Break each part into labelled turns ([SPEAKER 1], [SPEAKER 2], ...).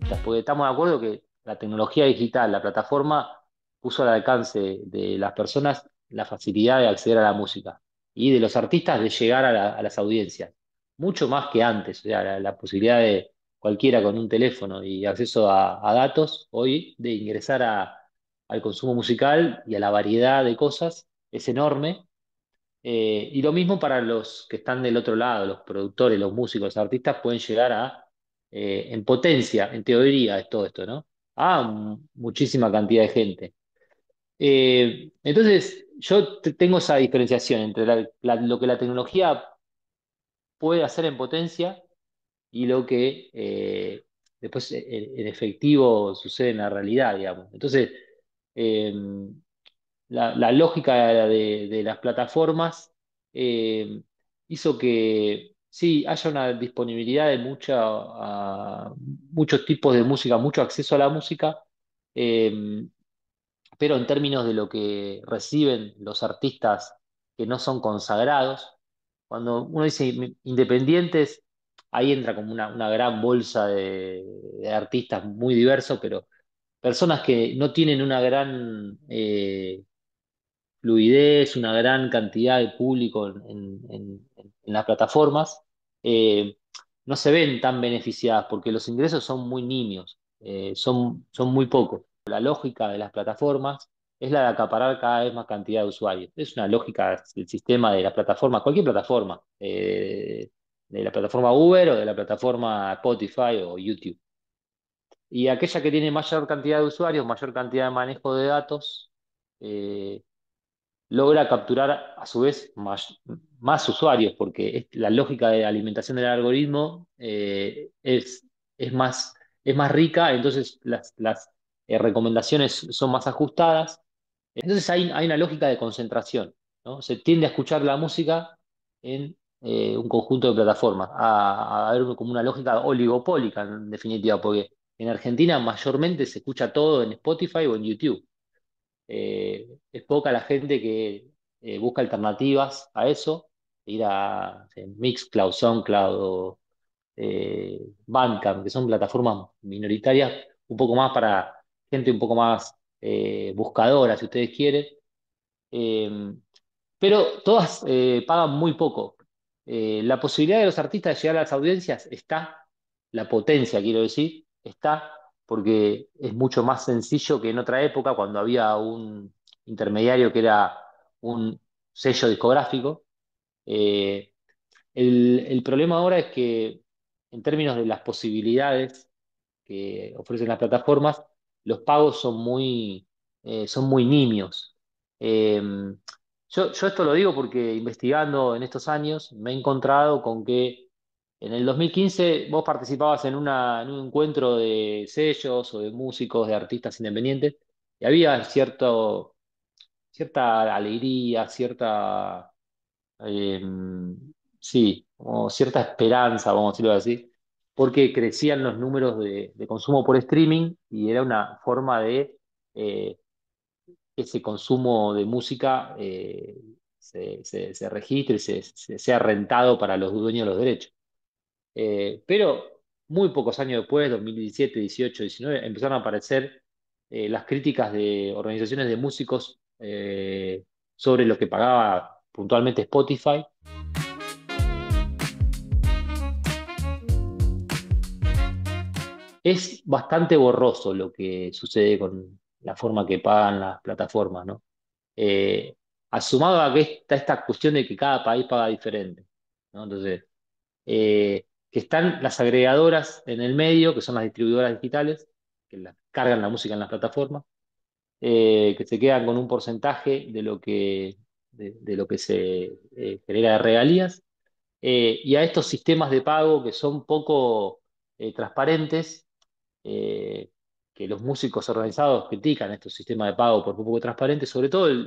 [SPEAKER 1] artistas, porque estamos de acuerdo que la tecnología digital, la plataforma, puso al alcance de las personas la facilidad de acceder a la música y de los artistas de llegar a las audiencias, mucho más que antes, o sea, la posibilidad de cualquiera con un teléfono y acceso a datos hoy de ingresar al consumo musical y a la variedad de cosas es enorme. Y lo mismo para los que están del otro lado, los productores, los músicos, los artistas pueden llegar en potencia, en teoría, es todo esto, ¿no? A muchísima cantidad de gente. Entonces, yo tengo esa diferenciación entre lo que la tecnología puede hacer en potencia y lo que después en efectivo sucede en la realidad, digamos. Entonces, eh, la lógica de las plataformas eh, hizo que sí haya una disponibilidad de muchos tipos de música, mucho acceso a la música, eh, pero en términos de lo que reciben los artistas que no son consagrados, cuando uno dice independientes, ahí entra como una gran bolsa de artistas muy diversos, pero personas que no tienen una gran fluidez, una gran cantidad de público en las plataformas, eh, no se ven tan beneficiadas porque los ingresos son muy nimios, son muy pocos. La lógica de las plataformas es la de acaparar cada vez más cantidad de usuarios. Es una lógica del sistema de las plataformas, cualquier plataforma, de la plataforma Uber o de la plataforma Spotify o YouTube. Y aquella que tiene mayor cantidad de usuarios, mayor cantidad de manejo de datos, eh, logra capturar a su vez más usuarios, porque la lógica de alimentación del algoritmo es más rica, entonces las recomendaciones son más ajustadas. Entonces hay una lógica de concentración, ¿no? Se tiende a escuchar la música en un conjunto de plataformas, a ver como una lógica oligopólica en definitiva, porque en Argentina mayormente se escucha todo en Spotify o en YouTube. Es poca la gente que busca alternativas a eso, ir a Mixcloud, SoundCloud o Bandcamp, que son plataformas minoritarias, un poco más para gente un poco más buscadora, si ustedes quieren. Eh, pero todas pagan muy poco. La posibilidad de los artistas de llegar a las audiencias está, la potencia, quiero decir, está, porque es mucho más sencillo que en otra época, cuando había un intermediario que era un sello discográfico. Eh, el problema ahora es que, en términos de las posibilidades que ofrecen las plataformas, los pagos son muy nimios. Eh, yo esto lo digo porque investigando en estos años me he encontrado con que en el 2015 vos participabas en un encuentro de sellos o de músicos, de artistas independientes, y había cierta alegría, eh, sí, como cierta esperanza, vamos a decirlo así, porque crecían los números de consumo por streaming y era una forma de eh, que ese consumo de música se registre y sea rentado para los dueños de los derechos. Pero muy pocos años después, 2017, 18, 19, empezaron a aparecer las críticas de organizaciones de músicos sobre lo que pagaba puntualmente Spotify. Es bastante borroso lo que sucede con la forma que pagan las plataformas, ¿no? Eh, Asumado a que está esta cuestión de que cada país paga diferente, ¿no? Entonces, que están las agregadoras en el medio, que son las distribuidoras digitales, que cargan la música en las plataformas, que se quedan con un porcentaje de lo que se genera de regalías, y a estos sistemas de pago que son poco transparentes, que los músicos organizados critican estos sistemas de pago por poco transparentes, sobre todo,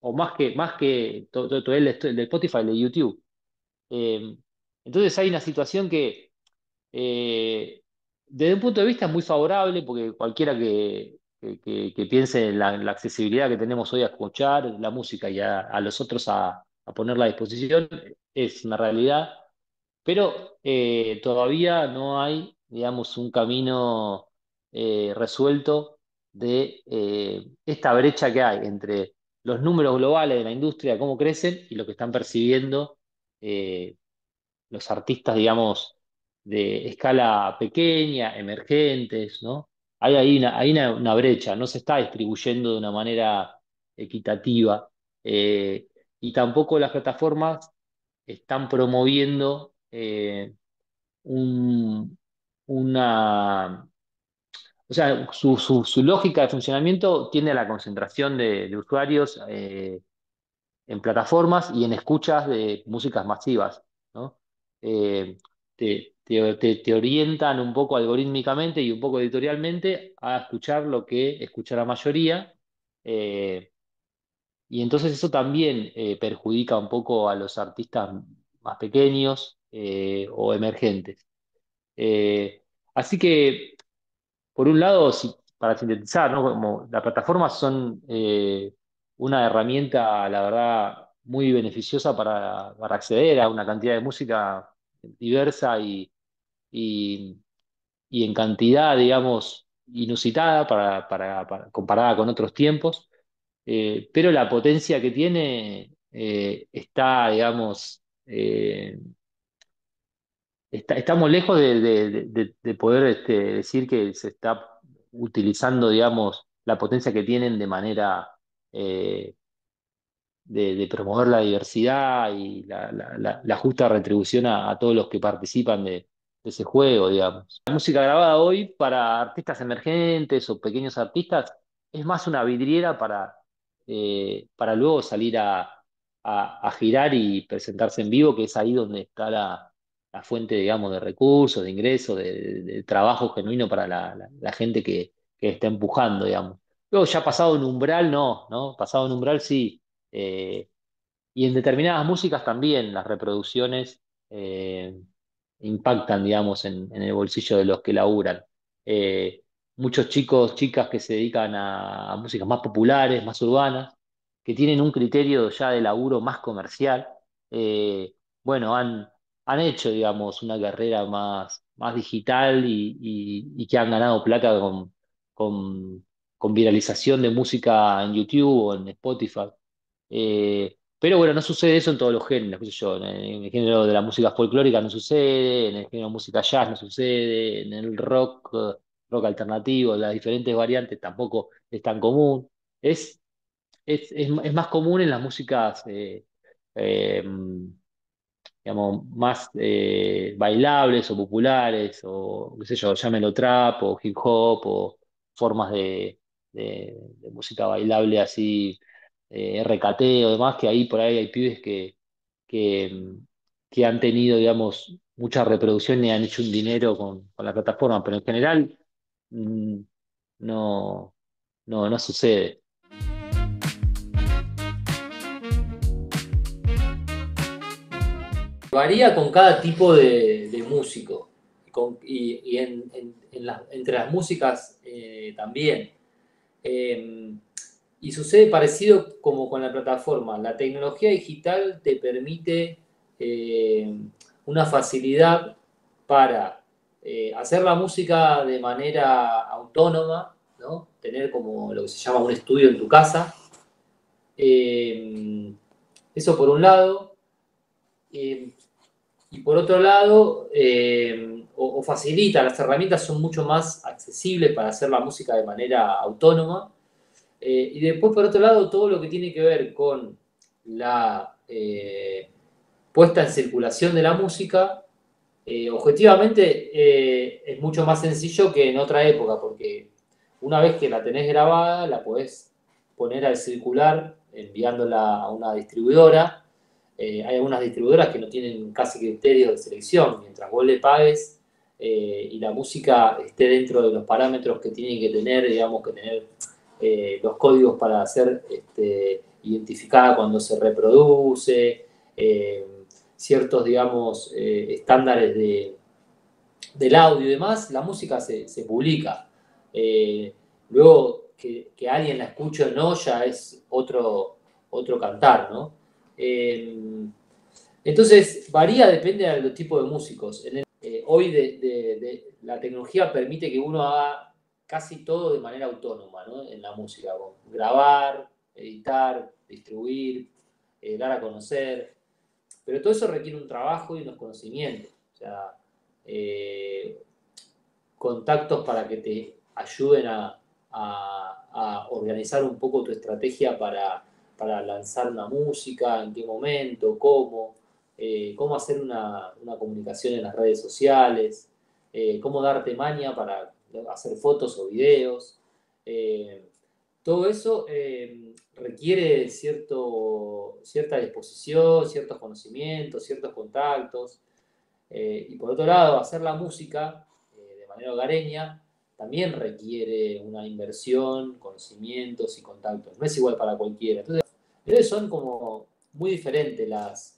[SPEAKER 1] o más que todo el de Spotify, el de YouTube. Eh, entonces hay una situación que, desde un punto de vista, es muy favorable, porque cualquiera que piense en la accesibilidad que tenemos hoy a escuchar la música y a los otros a ponerla a disposición, es una realidad, pero todavía no hay digamos, un camino resuelto de esta brecha que hay entre los números globales de la industria, cómo crecen, y lo que están percibiendo eh, los artistas, digamos, de escala pequeña, emergentes, ¿no? Hay una brecha, no se está distribuyendo de una manera equitativa, eh, y tampoco las plataformas están promoviendo un- una... O sea, su lógica de funcionamiento tiende a la concentración de usuarios en plataformas y en escuchas de músicas masivas, ¿no? Eh, te orientan un poco algorítmicamente y un poco editorialmente a escuchar lo que escucha la mayoría, eh, y entonces eso también perjudica un poco a los artistas más pequeños o emergentes. Eh, Así que por un lado, para sintetizar, ¿no? Como las plataformas son una herramienta, la verdad, muy beneficiosa para acceder a una cantidad de música diversa y, y en cantidad, digamos, inusitada comparada con otros tiempos. Pero la potencia que tiene está, digamos, estamos lejos de poder decir que se está utilizando, digamos, la potencia que tienen de manera eh, de promover la diversidad y la justa retribución a todos los que participan de ese juego, digamos. La música grabada hoy para artistas emergentes o pequeños artistas es más una vidriera para luego salir a girar y presentarse en vivo, que es ahí donde está la fuente, digamos, de recursos, de ingresos, de trabajo genuino para la gente que está empujando, digamos. Luego ya pasado un umbral, no, ¿no? Pasado un umbral sí. eh, y en determinadas músicas también las reproducciones eh, impactan, digamos, en el bolsillo de los que laburan. Eh, Muchos chicos, chicas que se dedican a músicas más populares, más urbanas, que tienen un criterio ya de laburo más comercial, eh, bueno, han hecho, digamos, una carrera más digital y que han ganado plata con, con viralización de música en YouTube o en Spotify. Pero bueno, no sucede eso en todos los géneros, qué sé yo, en el género de la música folclórica no sucede, en el género de música jazz no sucede, en el rock, rock alternativo, las diferentes variantes tampoco es tan común. Es, es más común en las músicas, eh, digamos, más bailables o populares, o qué sé yo, llámelo trap o hip hop o formas de música bailable así, RKT o demás, que ahí por ahí hay pibes que, mm, que han tenido, digamos, mucha reproducción y han hecho un dinero con la plataforma, pero en general mm, no, no sucede. Varía con cada tipo de músico y entre las músicas también. Eh, y sucede parecido como con la plataforma. La tecnología digital te permite eh, una facilidad para hacer la música de manera autónoma, ¿no? Tener como lo que se llama un estudio en tu casa. Eh, Eso por un lado. Eh, y por otro lado, o facilita, las herramientas son mucho más accesibles para hacer la música de manera autónoma. Y después, por otro lado, todo lo que tiene que ver con la puesta en circulación de la música, objetivamente es mucho más sencillo que en otra época, porque una vez que la tenés grabada, la podés poner al circular enviándola a una distribuidora. Hay algunas distribuidoras que no tienen casi criterios de selección. Mientras vos le pagues y la música esté dentro de los parámetros que tiene que tener, digamos, que tener los códigos para ser identificada cuando se reproduce, ciertos, digamos, estándares del audio y demás, la música se publica. Eh, Luego, que alguien la escuche o no, ya es otro cantar, ¿no? Entonces, varía, depende del tipo de músicos. hoy la tecnología permite que uno haga casi todo de manera autónoma, ¿no? En la música, grabar, editar, distribuir, dar a conocer, pero todo eso requiere un trabajo y unos conocimientos, o sea, eh, contactos para que te ayuden a organizar un poco tu estrategia para lanzar una música, en qué momento, cómo hacer una comunicación en las redes sociales, cómo darte maña para hacer fotos o videos. Todo eso requiere cierta disposición, ciertos conocimientos, ciertos contactos. Y por otro lado, hacer la música de manera hogareña también requiere una inversión, conocimientos y contactos. No es igual para cualquiera. Entonces son como muy diferentes las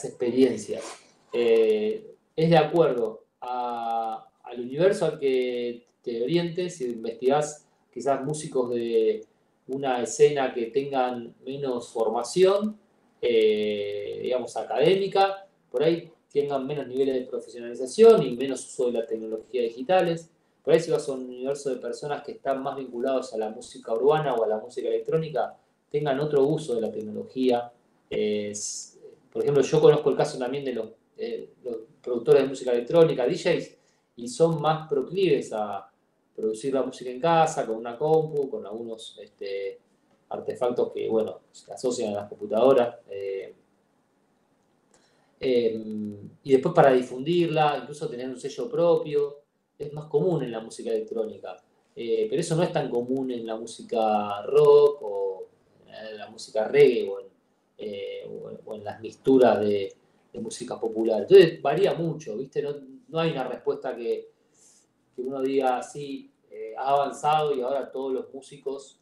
[SPEAKER 1] experiencias. Es de acuerdo al universo al que te orientes, si investigás quizás músicos de una escena que tengan menos formación, digamos, académica, por ahí tengan menos niveles de profesionalización y menos uso de las tecnologías digitales. Por ahí si vas a un universo de personas que están más vinculados a la música urbana o a la música electrónica, tengan otro uso de la tecnología. Por ejemplo, yo conozco el caso también de los productores de música electrónica, DJs, y son más proclives a producir la música en casa, con una compu, con algunos artefactos que, bueno, se asocian a las computadoras. Y después para difundirla, incluso tener un sello propio, es más común en la música electrónica. Pero eso no es tan común en la música rock o en la música reggae o en las mixturas de música popular. Entonces varía mucho, ¿viste? No hay una respuesta que uno diga, sí, ha avanzado y ahora todos los músicos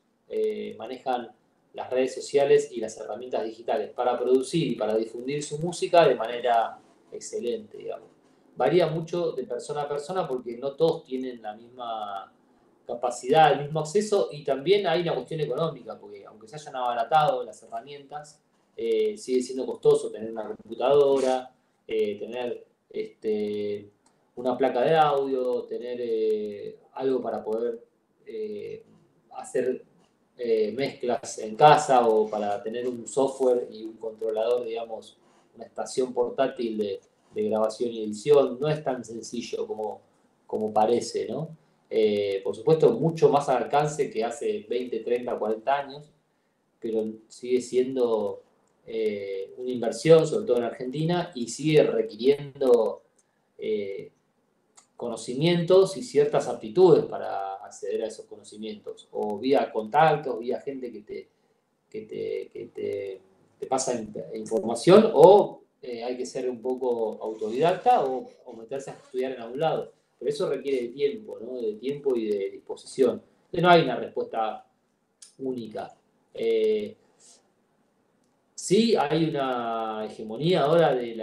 [SPEAKER 1] manejan las redes sociales y las herramientas digitales para producir y para difundir su música de manera excelente, digamos. Varía mucho de persona a persona porque no todos tienen la misma capacidad, el mismo acceso y también hay una cuestión económica, porque aunque se hayan abaratado las herramientas, sigue siendo costoso tener una computadora, tener una placa de audio, tener algo para poder hacer mezclas en casa o para tener un software y un controlador, digamos, una estación portátil de grabación y edición. No es tan sencillo como parece, ¿no? Por supuesto, mucho más al alcance que hace 20, 30, 40 años, pero sigue siendo una inversión, sobre todo en Argentina, y sigue requiriendo eh, conocimientos y ciertas aptitudes para acceder a esos conocimientos, o vía contactos, vía gente que te pasa información, o hay que ser un poco autodidacta o meterse a estudiar en algún lado. Pero eso requiere de tiempo, ¿no? De tiempo y de disposición. Entonces no hay una respuesta única. Sí hay una hegemonía ahora eh,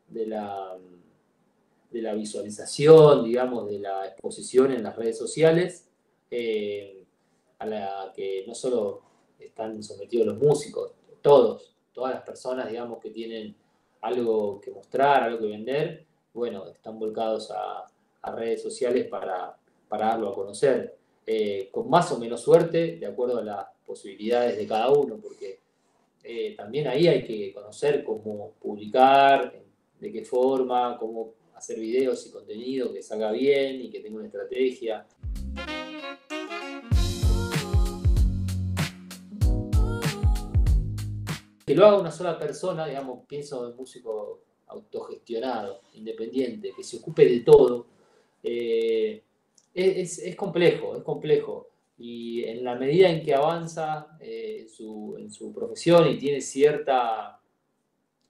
[SPEAKER 1] de la de la visualización, digamos, de la exposición en las redes sociales, a la que no solo están sometidos los músicos, todas las personas, digamos, que tienen algo que mostrar, algo que vender, bueno, están volcados a redes sociales para darlo a conocer, con más o menos suerte, de acuerdo a las posibilidades de cada uno, porque también ahí hay que conocer cómo publicar, de qué forma, cómo hacer videos y contenido que salga bien y que tenga una estrategia. Que lo haga una sola persona, digamos, pienso en músico autogestionado, independiente, que se ocupe de todo, es complejo, es complejo. Y en la medida en que avanza en su profesión y tiene cierta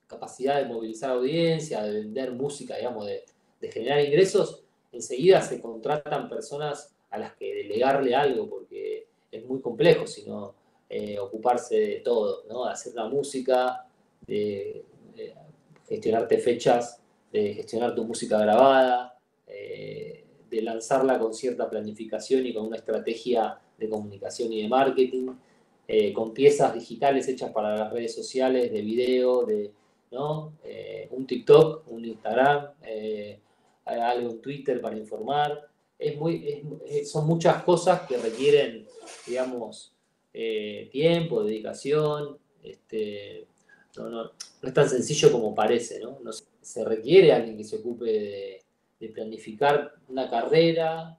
[SPEAKER 1] capacidad de movilizar audiencia, de vender música, digamos, de generar ingresos, enseguida se contratan personas a las que delegarle algo, porque es muy complejo, sino ocuparse de todo, ¿no? De hacer la música, de gestionarte fechas, de gestionar tu música grabada, de lanzarla con cierta planificación y con una estrategia de comunicación y de marketing. con piezas digitales hechas para las redes sociales, de video, ¿no? Un TikTok, un Instagram, algo en Twitter para informar. Son muchas cosas que requieren, digamos, tiempo, dedicación. No es tan sencillo como parece, ¿no? Se requiere alguien que se ocupe de planificar una carrera,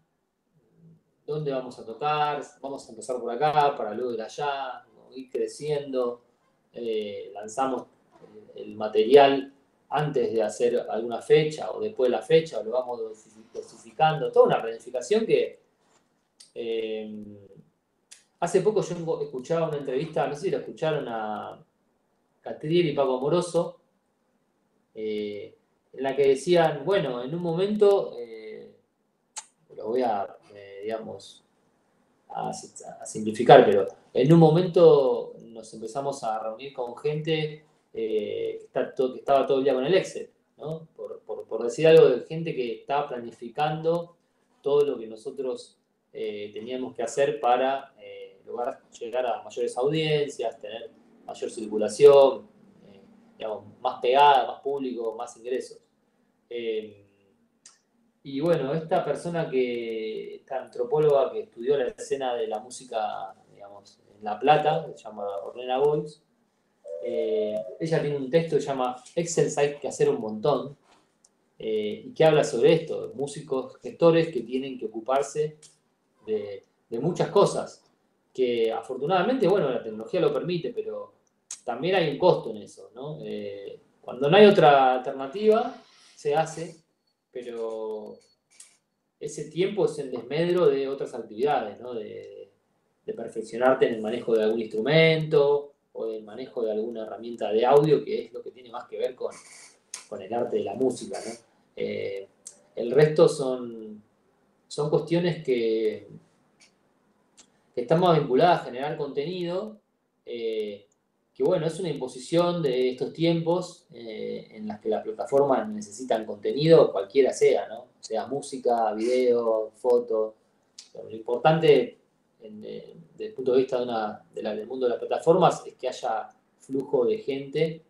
[SPEAKER 1] dónde vamos a tocar, vamos a empezar por acá para luego ir allá, ¿no? Ir creciendo, lanzamos el material antes de hacer alguna fecha o después de la fecha, o lo vamos dosificando, toda una planificación que hace poco yo escuchaba una entrevista, no sé si la escucharon, a Catriel y Paco Amoroso, en la que decían, bueno, en un momento, lo voy a, digamos, a simplificar, pero en un momento nos empezamos a reunir con gente que estaba todo el día con el Excel, ¿no? Por decir algo, de gente que estaba planificando todo lo que nosotros teníamos que hacer para lograr llegar a mayores audiencias, tener mayor circulación, digamos, más pegada, más público, más ingresos. Y bueno, esta antropóloga que estudió la escena de la música, digamos, en La Plata, que se llama Ornella Boys, ella tiene un texto que se llama Excel hay que hacer un montón, y que habla sobre esto, músicos, gestores que tienen que ocuparse de muchas cosas, que afortunadamente, bueno, la tecnología lo permite, pero también hay un costo en eso, ¿no? Cuando no hay otra alternativa, se hace, pero ese tiempo es en desmedro de otras actividades, ¿no? De perfeccionarte en el manejo de algún instrumento o del manejo de alguna herramienta de audio, que es lo que tiene más que ver con el arte de la música, ¿no? El resto son cuestiones que están más vinculadas a generar contenido, que bueno, es una imposición de estos tiempos en las que las plataformas necesitan contenido, cualquiera sea, ¿no? Sea música, video, foto. Lo importante desde el punto de vista del mundo de las plataformas es que haya flujo de gente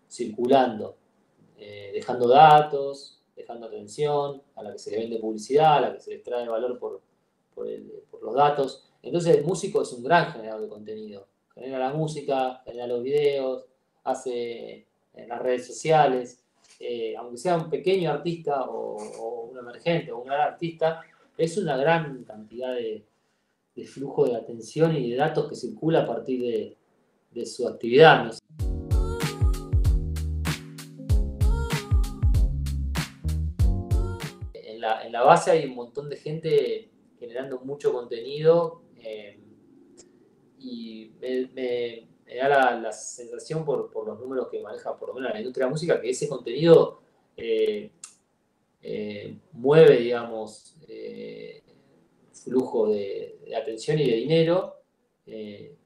[SPEAKER 1] circulando, dejando datos, dejando atención, a la que se le vende publicidad, a la que se le extrae valor por los datos. Entonces el músico es un gran generador de contenido. Genera la música, genera los videos, hace en las redes sociales. Aunque sea un pequeño artista o un emergente o un gran artista, es una gran cantidad de flujo de atención y de datos que circula a partir de su actividad, ¿no? En la base hay un montón de gente generando mucho contenido, y me da la sensación por los números que maneja por lo menos la industria de la música, que ese contenido mueve, digamos, flujo de atención y de dinero,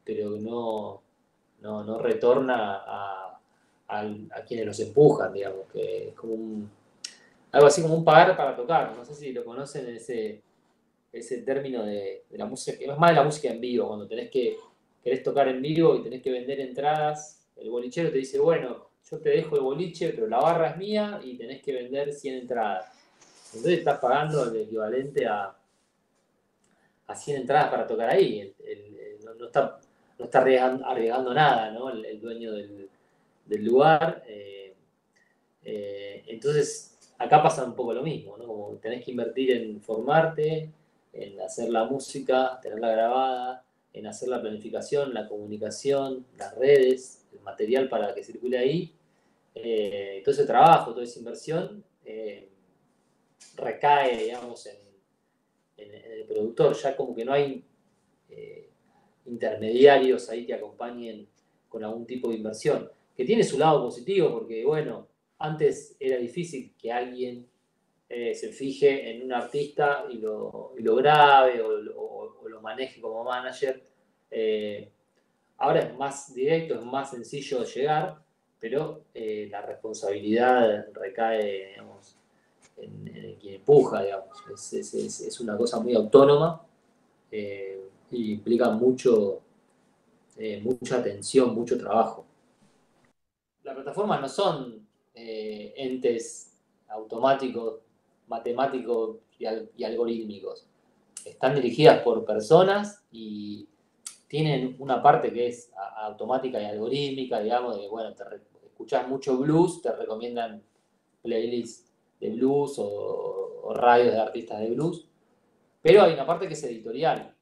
[SPEAKER 1] pero no retorna a quienes los empujan, digamos, que es como algo así como un pagar para tocar. No sé si lo conocen, ese término de la música, que es más de la música en vivo, cuando querés tocar en vivo y tenés que vender entradas, el bolichero te dice, bueno, yo te dejo el boliche, pero la barra es mía y tenés que vender 100 entradas. Entonces estás pagando el equivalente a 100 entradas para tocar ahí. No está arriesgando nada, ¿no? El dueño del lugar. Entonces, acá pasa un poco lo mismo, ¿no? Como tenés que invertir en formarte, en hacer la música, tenerla grabada, en hacer la planificación, la comunicación, las redes, el material para que circule ahí. Todo ese trabajo, toda esa inversión recae, digamos, en el productor. Ya como que no hay intermediarios ahí que acompañen con algún tipo de inversión, que tiene su lado positivo, porque bueno, antes era difícil que alguien se fije en un artista y lo grabe o lo maneje como manager. Ahora es más directo, es más sencillo de llegar, pero la responsabilidad recae, digamos, en quien empuja, digamos. Es una cosa muy autónoma. y implican mucho, mucha atención, mucho trabajo. Las plataformas no son entes automáticos, matemáticos y algorítmicos. Están dirigidas por personas y tienen una parte que es automática y algorítmica, digamos, de, bueno, escuchás mucho blues, te recomiendan playlists de blues o radios de artistas de blues, pero hay una parte que es editorial,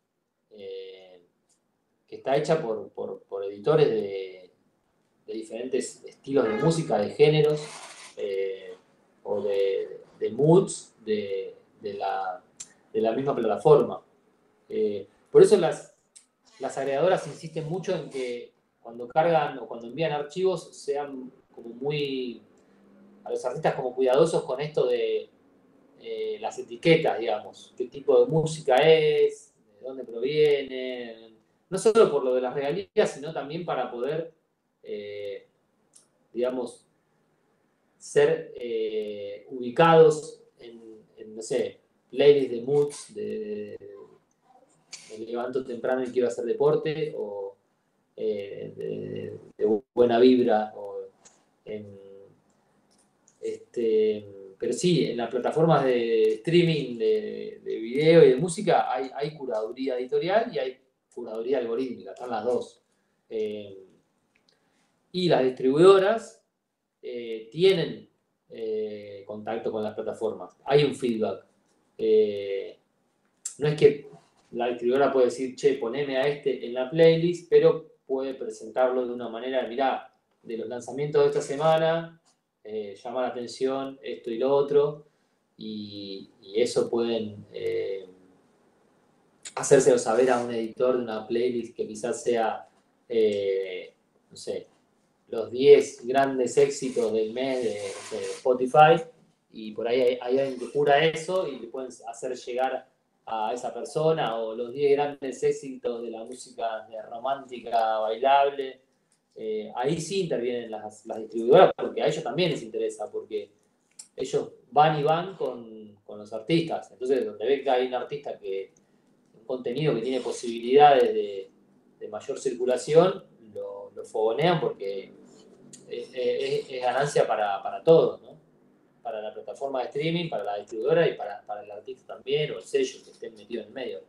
[SPEAKER 1] eh, que está hecha por editores de diferentes estilos de música, de géneros, o de moods de la misma plataforma. Por eso las agregadoras insisten mucho en que cuando cargan o cuando envían archivos sean como muy, a los artistas como cuidadosos con esto de las etiquetas, digamos, qué tipo de música es, de dónde proviene, no solo por lo de las regalías, sino también para poder, eh, digamos, ser ubicados no sé, playlists de moods, me levanto temprano y quiero hacer deporte, o de buena vibra, o en, pero sí, en las plataformas de streaming de video y de música hay curaduría editorial y hay curaduría algorítmica, están las dos. Eh, y las distribuidoras tienen contacto con las plataformas, hay un feedback. No es que la distribuidora puede decir, che, poneme a este en la playlist, pero puede presentarlo de una manera, mirá, de los lanzamientos de esta semana, llama la atención esto y lo otro, y eso pueden hacérselo saber a un editor de una playlist que quizás sea, no sé, los 10 grandes éxitos del mes de Spotify, y por ahí hay alguien que cura eso y le pueden hacer llegar a esa persona, o los 10 grandes éxitos de la música romántica bailable. Ahí sí intervienen las distribuidoras, porque a ellos también les interesa, porque ellos van y van con los artistas. Entonces, donde ven que hay un artista un contenido que tiene posibilidades de mayor circulación, lo fogonean porque es ganancia para todos, ¿no? Para la plataforma de streaming, para la distribuidora y para el artista también, o el sello que estén metido en el medio.